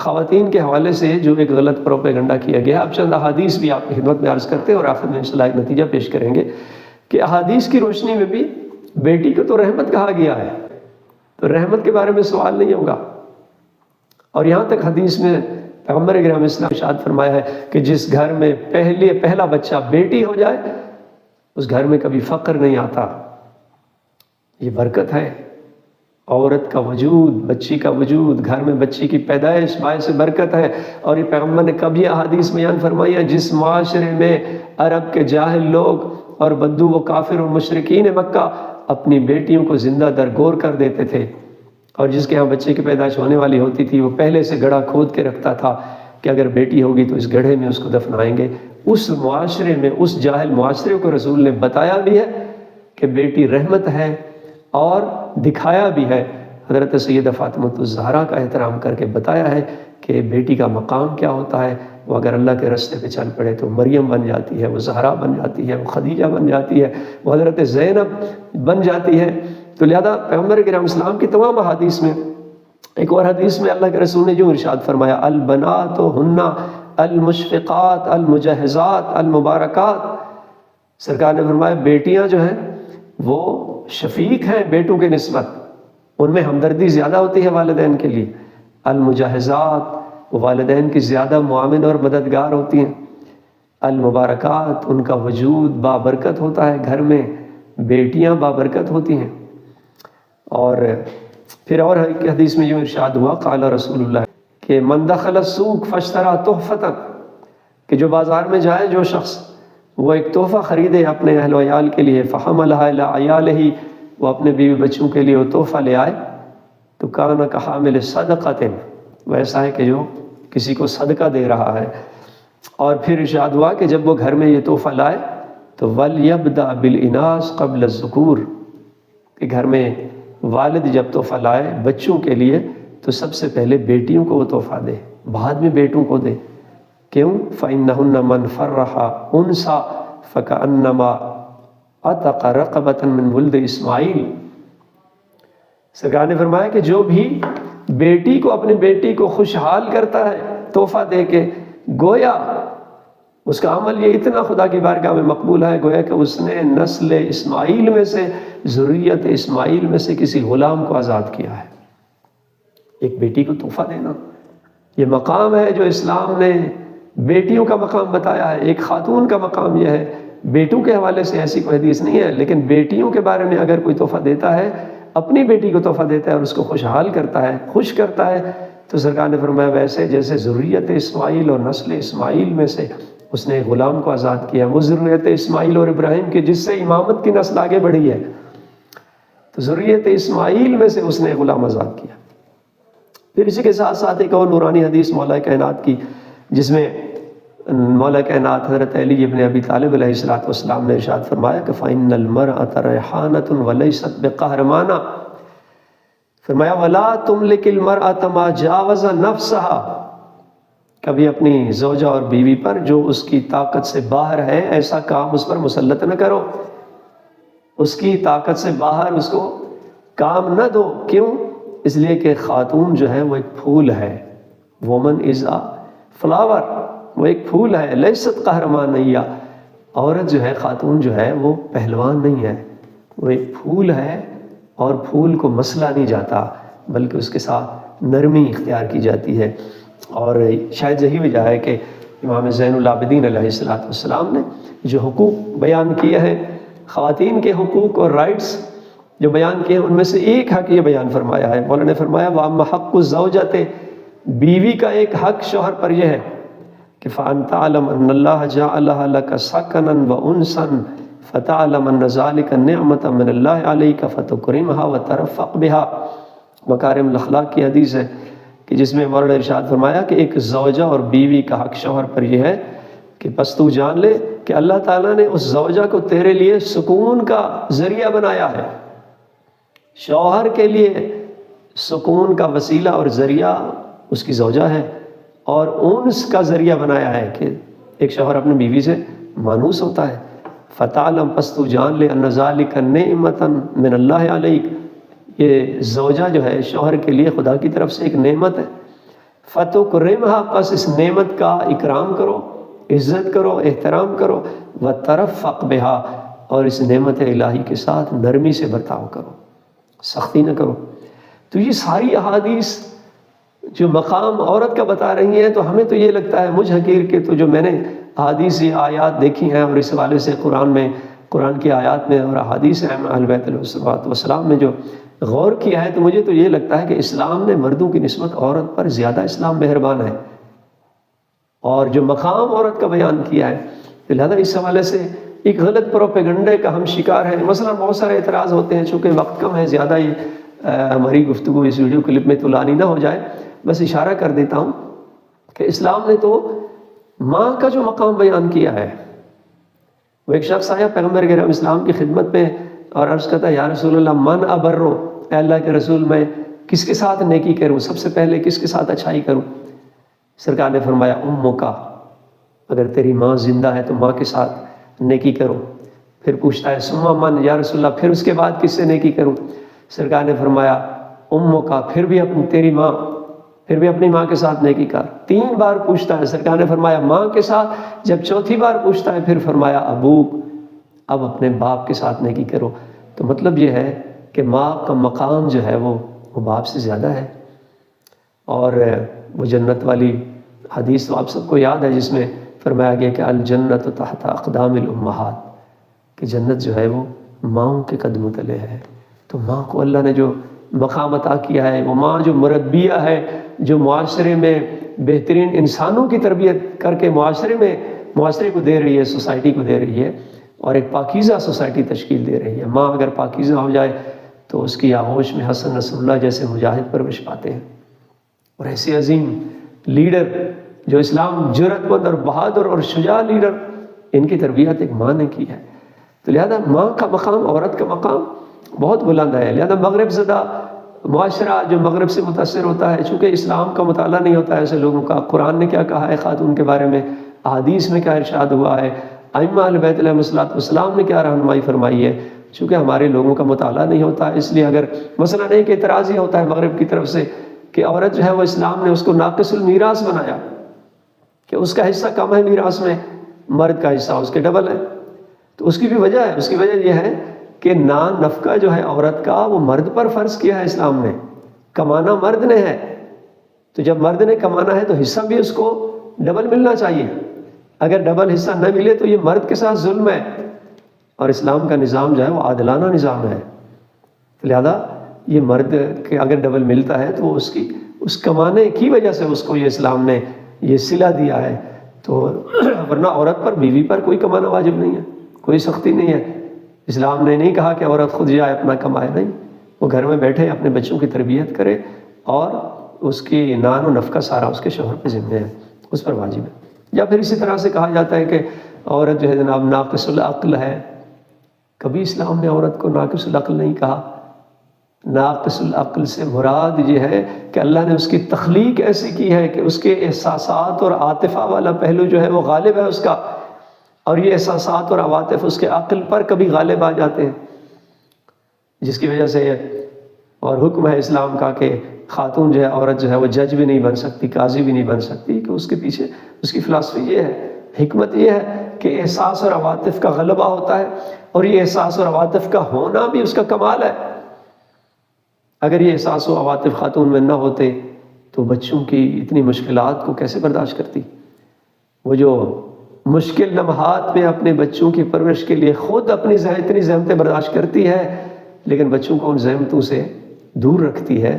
خواتین کے حوالے سے جو ایک غلط پروپیگنڈا کیا گیا، اب چند احادیث بھی آپ کی خدمت میں عرض کرتے ہیں اور آخر میں انشاءاللہ ایک نتیجہ پیش کریں گے کہ احادیث کی روشنی میں بھی بیٹی کو تو رحمت کہا گیا ہے، تو رحمت کے بارے میں سوال نہیں ہوگا۔ اور یہاں تک حدیث میں پیغمبر اکرم اسلام نے ارشاد فرمایا ہے کہ جس گھر میں پہلا بچہ بیٹی ہو جائے اس گھر میں کبھی فقر نہیں آتا۔ یہ برکت ہے، عورت کا وجود، بچی کا وجود، گھر میں بچی کی پیدائش باعث برکت ہے۔ اور یہ پیغمبر نے کبھی احادیث بیان فرمائی ہے جس معاشرے میں عرب کے جاہل لوگ اور بدو و کافر و مشرکین مکہ اپنی بیٹیوں کو زندہ درگور کر دیتے تھے، اور جس کے ہاں بچے کی پیدائش ہونے والی ہوتی تھی وہ پہلے سے گڑھا کھود کے رکھتا تھا کہ اگر بیٹی ہوگی تو اس گڑھے میں اس کو دفنائیں گے، اس معاشرے میں، اس جاہل معاشرے کو رسول نے بتایا بھی ہے کہ بیٹی رحمت ہے اور دکھایا بھی ہے۔ حضرت سیدہ فاطمہ الزہرا کا احترام کر کے بتایا ہے کہ بیٹی کا مقام کیا ہوتا ہے، وہ اگر اللہ کے راستے پہ چل پڑے تو مریم بن جاتی ہے، وہ زہرا بن جاتی ہے، وہ خدیجہ بن جاتی ہے، وہ حضرت زینب بن جاتی ہے۔ تو لہذا پیغمبر کریم اسلام کی تمام احادیث میں، ایک اور حدیث میں اللہ کے رسول نے جو ارشاد فرمایا، البنات ہن المشفقات المجہزات المبارکات، سرکار نے فرمایا بیٹیاں جو ہیں وہ شفیق ہیں بیٹوں کے نسبت، ان میں ہمدردی زیادہ ہوتی ہے والدین کے لیے، المجہزات والدین کی زیادہ معاون اور مددگار ہوتی ہیں، المبارکات ان کا وجود بابرکت ہوتا ہے، گھر میں بیٹیاں بابرکت ہوتی ہیں۔ اور پھر اور ایک حدیث میں جو ارشاد ہوا، قال رسول اللہ کہ من دخل السوق فاشترى تحفۃ، کہ جو بازار میں جائے جو شخص وہ ایک تحفہ خریدے اپنے اہل و عیال کے لیے، فحملها الى عیالہ، وہ اپنے بیوی بچوں کے لیے وہ تحفہ لے آئے، تو کان کحامل صدقۃ، ویسا ہے کہ جو کسی کو صدقہ دے رہا ہے۔ اور پھر ارشاد ہوا کہ جب وہ گھر میں یہ تحفہ لائے تو وَلْيَبْدَأْ بِالْإِنَاثِ قَبْلَ الذُّكُورِ، کہ گھر میں والد جب تحفہ لائے بچوں کے لیے تو سب سے پہلے بیٹیوں کو وہ تحفہ دے، بعد میں بیٹوں کو دے۔ کیوں؟ فَإِنَّهُنَّ مَنْ فَرَّحَ أُنْثَىٰ فَكَأَنَّمَا عَتَقَ رَقَبَةً مِّن وُلْدِ اسماعیل، سرکار نے فرمایا کہ جو بھی بیٹی کو، اپنی بیٹی کو خوشحال کرتا ہے تحفہ دے کے، گویا اس کا عمل یہ اتنا خدا کی بارگاہ میں مقبول ہے، گویا کہ اس نے نسل اسماعیل میں سے، ذریت اسماعیل میں سے کسی غلام کو آزاد کیا ہے۔ ایک بیٹی کو تحفہ دینا یہ مقام ہے جو اسلام نے بیٹیوں کا مقام بتایا ہے۔ ایک خاتون کا مقام یہ ہے، بیٹوں کے حوالے سے ایسی کوئی حدیث نہیں ہے، لیکن بیٹیوں کے بارے میں اگر کوئی تحفہ دیتا ہے، اپنی بیٹی کو تحفہ دیتا ہے اور اس کو خوشحال کرتا ہے، خوش کرتا ہے، تو سرکار نے فرمایا ویسے جیسے ذریت اسماعیل اور نسل اسماعیل میں سے اس نے غلام کو آزاد کیا، وہ ذریت اسماعیل اور ابراہیم کی جس سے امامت کی نسل آگے بڑھی ہے، تو ذریت اسماعیل میں سے اس نے غلام آزاد کیا۔ پھر اسی کے ساتھ ساتھ ایک اور نورانی حدیث مولا کائنات کی، جس میں مولا کائنات حضرت علی ابن ابی طالب علیہ السلام نے ارشاد فرمایا کہ فَإِنَّ الْمَرْأَةَ رَيْحَانَةٌ وَلَيْسَتْ بِقَهْرَمَانَةٍ، فرمایا وَلَا تُمْلِكِ الْمَرْأَةَ مَا جَاوَزَ نَفْسَهَا، کبھی اپنی زوجہ اور بیوی پر جو اس کی طاقت سے باہر ہے ایسا کام اس پر مسلط نہ کرو، اس کی طاقت سے باہر اس کو کام نہ دو۔ کیوں؟ اس لیے کہ خاتون جو ہے وہ ایک پھول ہے، وومن از اے فلاور، وہ ایک پھول ہے، لیست قہرمانیہ، عورت جو ہے، خاتون جو ہے وہ پہلوان نہیں ہے، وہ ایک پھول ہے، اور پھول کو مسلا نہیں جاتا بلکہ اس کے ساتھ نرمی اختیار کی جاتی ہے۔ اور شاید یہی وجہ ہے کہ امام زین العابدین علیہ السلام نے جو حقوق بیان کیے ہیں، خواتین کے حقوق اور رائٹس جو بیان کیے ہیں، ان میں سے ایک حق یہ بیان فرمایا ہے، مولانا نے فرمایا وَأَمَّا حَقُّ الزَّوْجَةِ، بیوی کا ایک حق شوہر پر یہ ہے کہ فَأَن تَعْلَمَ أَنَّ اللَّهَ جَعَلَهَا لَكَ سَكَنًا وَأُنْسًا فَتَعْلَمَ أَنَّ ذَلِكَ نِعْمَةً مِّنَ اللَّهِ عَلَيْكَ فَتُكْرِمْهَا وَتَرَفَّقْ بِهَا، مکارم الاخلاق کی حدیث ہے کہ جس میں مولانا ارشاد فرمایا کہ ایک زوجہ اور بیوی کا حق شوہر پر یہ ہے کہ بس تو جان لے کہ اللہ تعالیٰ نے اس زوجہ کو تیرے لیے سکون کا ذریعہ بنایا ہے، شوہر کے لیے سکون کا وسیلہ اور ذریعہ اس کی زوجہ ہے، اور انس کا ذریعہ بنایا ہے کہ ایک شوہر اپنی بیوی سے مانوس ہوتا ہے۔ فتعلم، پس تو جان لے، ان ذالک نعمۃ من اللہ علیک، یہ زوجہ جو ہے شوہر کے لیے خدا کی طرف سے ایک نعمت ہے، فتکرمھا، پس اس نعمت کا اکرام کرو، عزت کرو، احترام کرو، وترفق بہا، اور اس نعمت الہی کے ساتھ نرمی سے برتاؤ کرو، سختی نہ کرو۔ تو یہ ساری احادیث جو مقام عورت کا بتا رہی ہیں، تو ہمیں تو یہ لگتا ہے مجھ حقیر کے تو جو میں نے احادیث آیات دیکھی ہیں اور اس حوالے سے قرآن کی آیات میں اور احادیث اہل بیت علیہ الصلوۃ والسلام میں جو غور کیا ہے، تو مجھے تو یہ لگتا ہے کہ اسلام نے مردوں کی نسبت عورت پر زیادہ اسلام مہربان ہے، اور جو مقام عورت کا بیان کیا ہے، لہذا اس حوالے سے ایک غلط پروپیگنڈے کا ہم شکار ہیں۔ مثلا بہت سارے اعتراض ہوتے ہیں، چونکہ وقت کم ہے، زیادہ یہ ہماری گفتگو اس ویڈیو کلپ میں طولانی نہ ہو جائے، بس اشارہ کر دیتا ہوں کہ اسلام نے تو ماں کا جو مقام بیان کیا ہے، وہ ایک شخص آیا پیغمبر کریم اسلام کی خدمت میں اور عرض کرتا ہے، یا رسول اللہ من ابرو، اے اللہ کے رسول میں کس کے ساتھ نیکی کروں، سب سے پہلے کس کے ساتھ اچھائی کروں؟ سرکار نے فرمایا امک، اگر تیری ماں زندہ ہے تو ماں کے ساتھ نیکی کرو۔ پھر پوچھتا ہے ثم من، یا رسول اللہ پھر اس کے بعد کس سے نیکی کروں؟ سرکار نے فرمایا امک، پھر بھی تیری ماں، پھر بھی اپنی ماں کے ساتھ نیکی کر۔ 3 بار پوچھتا ہے، سرکار نے فرمایا ماں کے ساتھ۔ جب چوتھی بار پوچھتا ہے پھر فرمایا ابوک، اب اپنے باپ کے ساتھ نیکی کرو۔ تو مطلب یہ ہے کہ ماں کا مقام جو ہے وہ باپ سے زیادہ ہے۔ اور وہ جنت والی حدیث تو آپ سب کو یاد ہے، جس میں فرمایا گیا کہ الجنت تحت اقدام الامہات، کہ جنت جو ہے وہ ماؤں کے قدموں تلے ہے۔ تو ماں کو اللہ نے جو مقام عطا کیا ہے، وہ ماں جو مربیہ ہے، جو معاشرے میں بہترین انسانوں کی تربیت کر کے معاشرے کو دے رہی ہے، سوسائٹی کو دے رہی ہے، اور ایک پاکیزہ سوسائٹی تشکیل دے رہی ہے۔ ماں اگر پاکیزہ ہو جائے تو اس کی آغوش میں حسن نصر اللہ جیسے مجاہد پرورش پاتے ہیں، اور ایسے عظیم لیڈر جو اسلام جرأت مند اور بہادر اور شجاع لیڈر، ان کی تربیت ایک ماں نے کی ہے۔ تو لہذا ماں کا مقام، عورت کا مقام بہت بلند ہے۔ لہذا مغرب زدہ معاشرہ جو مغرب سے متاثر ہوتا ہے، چونکہ اسلام کا مطالعہ نہیں ہوتا ہے ایسے لوگوں کا، قرآن نے کیا کہا ہے خاتون کے بارے میں، احادیث میں کیا ارشاد ہوا ہے، ائمہ اہل بیت علیہ السلام نے کیا رہنمائی فرمائی ہے، چونکہ ہمارے لوگوں کا مطالعہ نہیں ہوتا ہے، اس لیے اگر مثلا ایک اعتراض ہی ہوتا ہے مغرب کی طرف سے کہ عورت جو ہے وہ اسلام نے اس کو ناقص المیراث بنایا، کہ اس کا حصہ کم ہے میراث میں، مرد کا حصہ اس کے ڈبل ہے۔ تو اس کی بھی وجہ ہے، اس کی وجہ یہ ہے کہ نفقہ جو ہے عورت کا وہ مرد پر فرض کیا ہے اسلام نے، کمانا مرد نے ہے، تو جب مرد نے کمانا ہے تو حصہ بھی اس کو ڈبل ملنا چاہیے۔ اگر ڈبل حصہ نہ ملے تو یہ مرد کے ساتھ ظلم ہے، اور اسلام کا نظام جو ہے وہ عادلانہ نظام ہے۔ لہذا یہ مرد کے اگر ڈبل ملتا ہے تو اس کمانے کی وجہ سے اس کو یہ اسلام نے یہ صلہ دیا ہے۔ تو ورنہ عورت پر، بیوی پر کوئی کمانا واجب نہیں ہے، کوئی سختی نہیں ہے۔ اسلام نے نہیں کہا کہ عورت خود جائے اپنا کمائے، نہیں، وہ گھر میں بیٹھے اپنے بچوں کی تربیت کرے، اور اس کی نان و نفقہ سارا اس کے شوہر پہ ذمہ ہے، اس پر واجب ہے۔ یا پھر اسی طرح سے کہا جاتا ہے کہ عورت جو ہے جناب ناقص العقل ہے، کبھی اسلام نے عورت کو ناقص العقل نہیں کہا۔ ناقص العقل سے مراد یہ ہے کہ اللہ نے اس کی تخلیق ایسی کی ہے کہ اس کے احساسات اور عاطفہ والا پہلو جو ہے وہ غالب ہے اس کا، اور یہ احساسات اور عواطف اس کے عقل پر کبھی غالب آ جاتے ہیں، جس کی وجہ سے اور حکم ہے اسلام کا کہ خاتون جو ہے، عورت جو ہے وہ جج بھی نہیں بن سکتی، قاضی بھی نہیں بن سکتی، کہ اس کے پیچھے اس کی فلسفی یہ ہے، حکمت یہ ہے کہ احساس اور عواطف کا غلبہ ہوتا ہے، اور یہ احساس اور عواطف کا ہونا بھی اس کا کمال ہے۔ اگر یہ احساس و عواطف خاتون میں نہ ہوتے تو بچوں کی اتنی مشکلات کو کیسے برداشت کرتی؟ وہ جو مشکل لمحات میں اپنے بچوں کی پرورش کے لیے خود اپنی اتنی زحمتیں برداشت کرتی ہے، لیکن بچوں کو ان زحمتوں سے دور رکھتی ہے،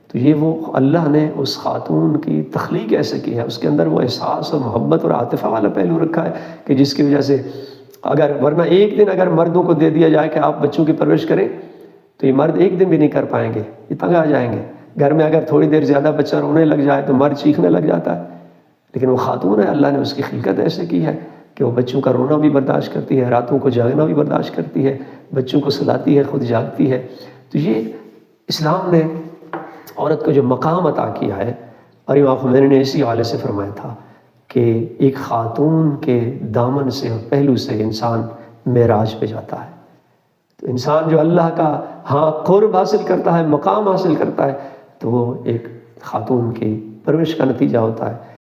تو یہ وہ اللہ نے اس خاتون کی تخلیق ایسے کی ہے، اس کے اندر وہ احساس اور محبت اور عاطفہ والا پہلو رکھا ہے کہ جس کی وجہ سے ورنہ ایک دن اگر مردوں کو دے دیا جائے کہ آپ بچوں کی پرورش کریں تو یہ مرد ایک دن بھی نہیں کر پائیں گے، یہ تنگ آ جائیں گے۔ گھر میں اگر تھوڑی دیر زیادہ بچہ رونے لگ جائے تو مرد چیخنے لگ جاتا ہے، لیکن وہ خاتون ہے، اللہ نے اس کی خلقت ایسے کی ہے کہ وہ بچوں کا رونا بھی برداشت کرتی ہے، راتوں کو جاگنا بھی برداشت کرتی ہے، بچوں کو سلاتی ہے، خود جاگتی ہے۔ تو یہ اسلام نے عورت کو جو مقام عطا کیا ہے، اور امام خمینی نے اسی حوالے سے فرمایا تھا کہ ایک خاتون کے دامن سے اور پہلو سے انسان معراج پہ جاتا ہے۔ تو انسان جو اللہ کا قرب حاصل کرتا ہے، مقام حاصل کرتا ہے، تو وہ ایک خاتون کی پرورش کا نتیجہ ہوتا ہے۔